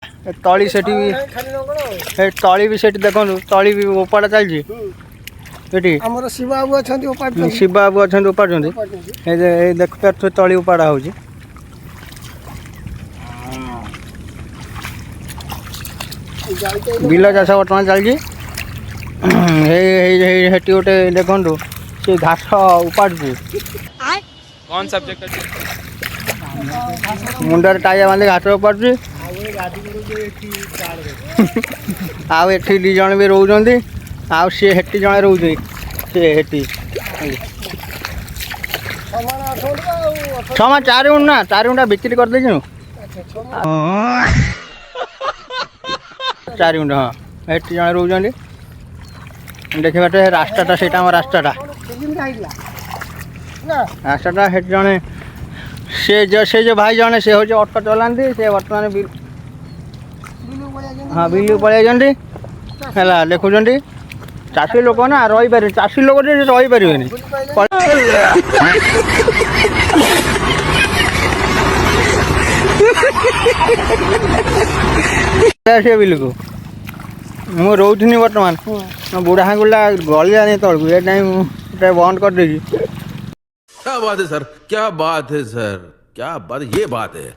तली से तली भी से देखो तली भी उपाड़ा चलती शिव बाबू अच्छा शिव बाबू अच्छा उपाड़ देख पार तली उपाड़ा हो बिल चाष बर्तमान चलती गोटे देखु से घास उपाड़ कौन सब्जेक्ट मुंडर टाइया बांधे घास उपाड़ आउ एठी दी जण भी रोउछंती आउ से हेटी जण रोउछे से हेटी छमा 4 गुंठा बिक्री कर दे छु 4 गुंठा हाँ हेटी जण रोउछंती देखि बाटे रास्ताटा सेटा हम रास्ताटा हेटी जण से जो भाई जने से हो ऑटो चलाती से बर्तमान हाँ बिल्लू पलि है देखुं चाषी लोक ना रही पारे चाषी लोक रही पारे से बिल को मु रोनी बर्तमान बुढ़ा हांगुला गलिया तलू ये टाइम बंद कर देगी। क्या बात है सर, क्या बात है सर, क्या बात, ये बात है।